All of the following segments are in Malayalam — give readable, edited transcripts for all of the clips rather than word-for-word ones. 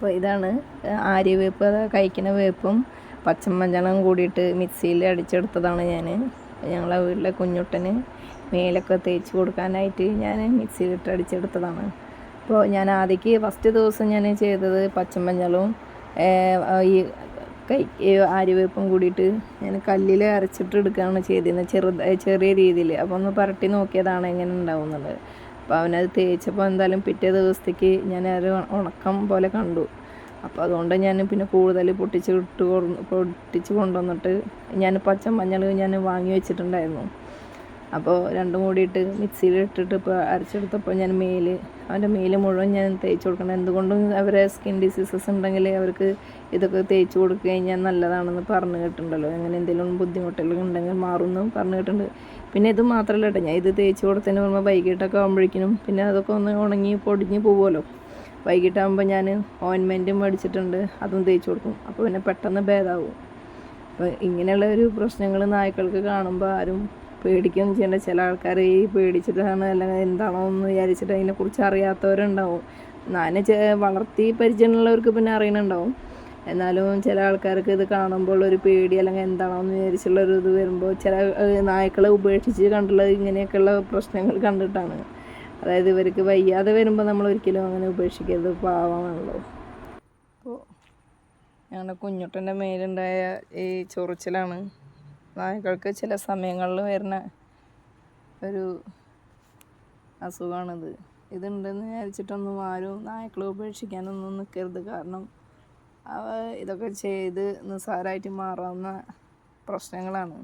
അപ്പോൾ ഇതാണ് ആര്യവേപ്പ്, അത് കഴിക്കുന്ന വേപ്പും പച്ചമഞ്ഞളും കൂടിയിട്ട് മിക്സിയിൽ അടിച്ചെടുത്തതാണ് ഞാൻ. ഞങ്ങളെ വീട്ടിലെ കുഞ്ഞുട്ടന് മേലൊക്കെ തേച്ച് കൊടുക്കാനായിട്ട് ഞാൻ മിക്സിയിലിട്ട് അടിച്ചെടുത്തതാണ്. അപ്പോൾ ഞാൻ ആദ്യക്ക് ഫസ്റ്റ് ദിവസം ഞാൻ ചെയ്തത് പച്ചമഞ്ഞളും ഈ ആര്യവേപ്പും കൂടിയിട്ട് ഞാൻ കല്ലിൽ അരച്ചിട്ട് എടുക്കുകയാണ് ചെയ്തിരുന്നത്, ചെറിയ രീതിയിൽ. അപ്പോൾ ഒന്ന് പുരട്ടി നോക്കിയതാണ് എങ്ങനെ ഉണ്ടാവുന്നത്. അപ്പോൾ അവനത് തേച്ചപ്പോൾ എന്തായാലും പിറ്റേ ദിവസത്തേക്ക് ഞാൻ ഒരു ഉണക്കം പോലെ കണ്ടു. അപ്പോൾ അതുകൊണ്ട് ഞാൻ പിന്നെ കൂടുതൽ പൊട്ടിച്ച് കൊണ്ടുവന്നിട്ട് ഞാൻ പച്ചമഞ്ഞൾ ഞാൻ വാങ്ങി വെച്ചിട്ടുണ്ടായിരുന്നു. അപ്പോൾ രണ്ടും കൂടിയിട്ട് മിക്സിയിലിട്ടിട്ട് ഇപ്പോൾ അരച്ചെടുത്തപ്പോൾ ഞാൻ അവൻ്റെ മേല് മുഴുവൻ ഞാൻ തേച്ച് കൊടുക്കണം. എന്തുകൊണ്ടും അവരെ സ്കിൻ ഡിസീസസ് ഉണ്ടെങ്കിൽ അവർക്ക് ഇതൊക്കെ തേച്ച് കൊടുക്കുക കഴിഞ്ഞാൽ നല്ലതാണെന്ന് പറഞ്ഞു കേട്ടിട്ടുണ്ടല്ലോ. അങ്ങനെ എന്തെങ്കിലും ബുദ്ധിമുട്ടുകൾ ഉണ്ടെങ്കിൽ മാറുമെന്നും പറഞ്ഞു കേട്ടിട്ടുണ്ട്. പിന്നെ ഇത് മാത്രമല്ല കേട്ടോ, ഞാൻ ഇത് തേച്ച് കൊടുത്തതിന് പറയുമ്പോൾ വൈകിട്ടൊക്കെ ആകുമ്പോഴേക്കും പിന്നെ അതൊക്കെ ഒന്ന് ഉണങ്ങി പൊടിഞ്ഞ് പോകുമല്ലോ. വൈകിട്ടാകുമ്പോൾ ഞാൻ ഓയിൻമെൻറ്റും മേടിച്ചിട്ടുണ്ട്, അതും തേച്ച് കൊടുക്കും. അപ്പോൾ പിന്നെ പെട്ടെന്ന് ഭേദമാവും. അപ്പോൾ ഇങ്ങനെയുള്ള ഒരു പ്രശ്നങ്ങൾ നായ്ക്കൾക്ക് കാണുമ്പോൾ ആരും പേടിക്കുകയൊന്നും ചെയ്യേണ്ട. ചില ആൾക്കാർ ഈ പേടിച്ചിട്ടാണ് അല്ലെങ്കിൽ എന്താണോ എന്ന് വിചാരിച്ചിട്ട് അതിനെക്കുറിച്ച് അറിയാത്തവരുണ്ടാവും. വളർത്തി പരിചയമുള്ളവർക്ക് പിന്നെ അറിയണുണ്ടാവും. എന്നാലും ചില ആൾക്കാർക്ക് ഇത് കാണുമ്പോൾ ഒരു പേടി അല്ലെങ്കിൽ എന്താണോ എന്ന് വിചാരിച്ചുള്ളൊരു ഇത് വരുമ്പോൾ ചില നായ്ക്കളെ ഉപേക്ഷിച്ച് കണ്ടുള്ളത് ഇങ്ങനെയൊക്കെയുള്ള പ്രശ്നങ്ങൾ കണ്ടിട്ടാണ്. അതായത് ഇവർക്ക് വയ്യാതെ വരുമ്പോൾ നമ്മൾ ഒരിക്കലും അങ്ങനെ ഉപേക്ഷിക്കരുത്, പാവമാണല്ലോ. അപ്പോൾ ഞങ്ങളുടെ കുഞ്ഞുട്ടൻ്റെ മേലുണ്ടായ ഈ ചൊറിച്ചിലാണ് നായ്ക്കൾക്ക് ചില സമയങ്ങളിൽ വരുന്ന ഒരു അസുഖമാണിത്. ഇതുണ്ടെന്ന് വിചാരിച്ചിട്ടൊന്നും ആരും നായ്ക്കളെ ഉപേക്ഷിക്കാനൊന്നും നിൽക്കരുത്. കാരണം ഇതൊക്കെ ചെയ്ത് നിസ്സാരമായിട്ട് മാറാവുന്ന പ്രശ്നങ്ങളാണ്.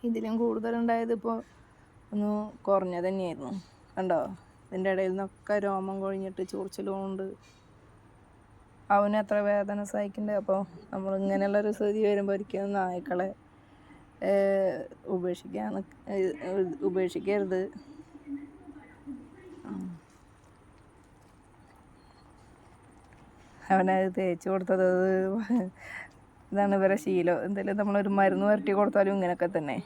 ഇതിലും കൂടുതലുണ്ടായത് ഇപ്പോൾ ഒന്ന് കുറഞ്ഞത് തന്നെയായിരുന്നു. കണ്ടോ, ഇതിൻ്റെ ഇടയിൽ നിന്നൊക്കെ രോമം കൊഴിഞ്ഞിട്ട് ചൊറിച്ചിലുകൊണ്ട് അവന് എത്ര വേദന സഹിക്കണ്ടേ. അപ്പോൾ നമ്മൾ ഇങ്ങനെയുള്ളൊരു സ്ഥിതി വരുമ്പോൾ ഒരിക്കലും നായ്ക്കളെ ഉപേക്ഷിക്കരുത്. അവനത് തേച്ച് കൊടുത്തത് ഇതാണ് ഇവരെ ശീലം. എന്തെങ്കിലും നമ്മളൊരു മരുന്ന് വരട്ടി കൊടുത്താലും ഇങ്ങനെയൊക്കെ തന്നെ.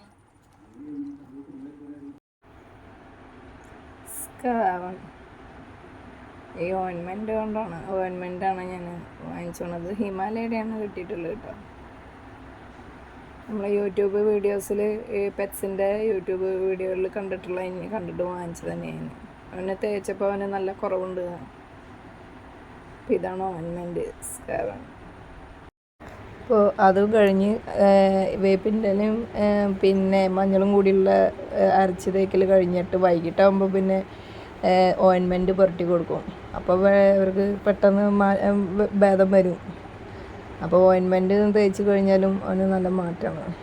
ഈ ഓയിൻമെൻറ്റാണ് ഞാൻ വാങ്ങിച്ചോണത്. ഹിമാലയയുടെയാണ് കിട്ടിയിട്ടുള്ളത് കേട്ടോ. നമ്മൾ യൂട്യൂബ് വീഡിയോസിൽ ഈ പെറ്റ്സിൻ്റെ യൂട്യൂബ് വീഡിയോകളിൽ കണ്ടിട്ട് വാങ്ങിച്ചത് തന്നെയാണ്. അവനെ തേച്ചപ്പോൾ അവന് നല്ല കുറവുണ്ട്. അപ്പോൾ ഇതാണ് ഓയിൻമെൻറ്റ് സ്കാവൺ. അപ്പോൾ അതും കഴിഞ്ഞ് വേപ്പിൻ്റെലും പിന്നെ മഞ്ഞളും കൂടിയുള്ള അരച്ച് തേക്കൽ കഴിഞ്ഞിട്ട് വൈകിട്ടാകുമ്പോൾ പിന്നെ ഓയിൻമെൻറ്റ് പുരട്ടി കൊടുക്കും. അപ്പോൾ അവർക്ക് പെട്ടെന്ന് ഭേദം വരും. അപ്പോൾ ഓയിൻമെൻറ്റ് തേച്ച് കഴിഞ്ഞാലും അവന് നല്ല മാറ്റമാണ്.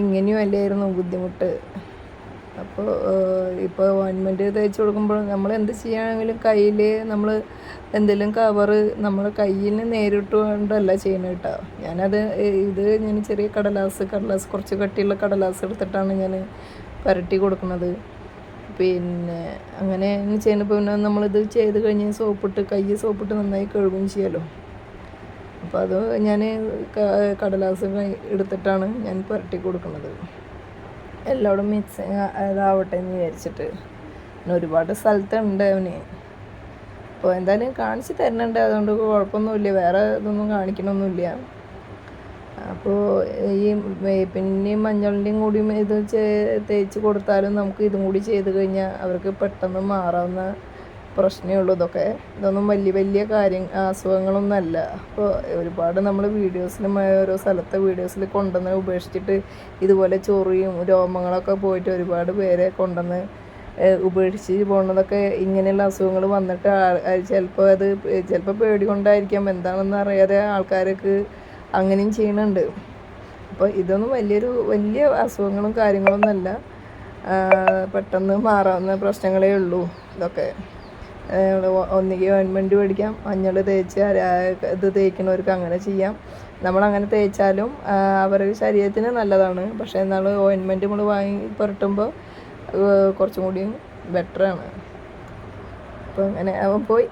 ഇങ്ങനെയും അല്ലായിരുന്നു ബുദ്ധിമുട്ട്. അപ്പോൾ ഇപ്പോൾ ഓയിൻമെൻറ്റ് തേച്ച് കൊടുക്കുമ്പോൾ നമ്മൾ എന്ത് ചെയ്യുകയാണെങ്കിലും കയ്യിൽ നമ്മൾ എന്തെങ്കിലും കവറ് നമ്മൾ കയ്യിന് നേരിട്ട് കൊണ്ടല്ല ചെയ്യുന്നത് കേട്ടോ. ഞാൻ ചെറിയ കടലാസ് കുറച്ച് കട്ടിയുള്ള കടലാസ് എടുത്തിട്ടാണ് ഞാൻ പുരട്ടി കൊടുക്കുന്നത്. പിന്നെ അങ്ങനെ ചെയ്യുന്നപ്പോൾ പിന്നെ നമ്മളിത് ചെയ്ത് കഴിഞ്ഞ് കൈ സോപ്പിട്ട് നന്നായി കഴുകുകയും ചെയ്യാമല്ലോ. അപ്പോൾ അത് ഞാൻ കടലാസ് എടുത്തിട്ടാണ് ഞാൻ പുരട്ടി കൊടുക്കുന്നത്. എല്ലാവരും മിക്സ് ഇതാവട്ടെ എന്ന് വിചാരിച്ചിട്ട്. പിന്നെ ഒരുപാട് സ്ഥലത്തുണ്ട് അവന്. അപ്പോൾ എന്തായാലും കാണിച്ച് തരുന്നുണ്ട്, അതുകൊണ്ട് കുഴപ്പമൊന്നുമില്ല, വേറെ ഇതൊന്നും കാണിക്കണമൊന്നുമില്ല. അപ്പോൾ ഈ വേപ്പിൻ്റെയും മഞ്ഞളിൻ്റെയും കൂടി ഇത് തേച്ച് കൊടുത്താലും നമുക്ക് ഇതും കൂടി ചെയ്ത് കഴിഞ്ഞാൽ അവർക്ക് പെട്ടെന്ന് മാറാവുന്ന പ്രശ്നമേ ഉള്ളൂ. ഇതൊന്നും വലിയ അസുഖങ്ങളൊന്നുമല്ല. അപ്പോൾ ഒരുപാട് നമ്മൾ ഓരോ സ്ഥലത്തെ വീഡിയോസിൽ കൊണ്ടുവന്ന് ഉപേക്ഷിച്ചിട്ട് ഇതുപോലെ ചൊറിയും രോമങ്ങളൊക്കെ പോയിട്ട് ഒരുപാട് പേരെ കൊണ്ടുവന്ന് ഉപേക്ഷിച്ച് പോകുന്നതൊക്കെ ഇങ്ങനെയുള്ള അസുഖങ്ങൾ വന്നിട്ട് ചിലപ്പോൾ പേടി കൊണ്ടായിരിക്കാം, എന്താണെന്ന് അറിയാതെ ആൾക്കാർക്ക് അങ്ങനെയും ചെയ്യുന്നുണ്ട്. അപ്പോൾ ഇതൊന്നും വലിയ അസുഖങ്ങളും കാര്യങ്ങളൊന്നുമല്ല, പെട്ടെന്ന് മാറാവുന്ന പ്രശ്നങ്ങളേ ഉള്ളൂ. ഇതൊക്കെ ഒന്നുകിൽ ഓയിൻമെൻറ്റ് മേടിക്കാം, മഞ്ഞൾ തേച്ച് ഇത് തേക്കുന്നവർക്ക് അങ്ങനെ ചെയ്യാം. നമ്മളങ്ങനെ തേച്ചാലും അവരുടെ ശരീരത്തിന് നല്ലതാണ്. പക്ഷേ എന്നാൽ ഓയിൻമെൻറ്റ് നമ്മൾ വാങ്ങി പുരട്ടുമ്പോൾ കുറച്ചും കൂടിയും ബെറ്ററാണ്. അപ്പോൾ അങ്ങനെ അവൻ പോയി.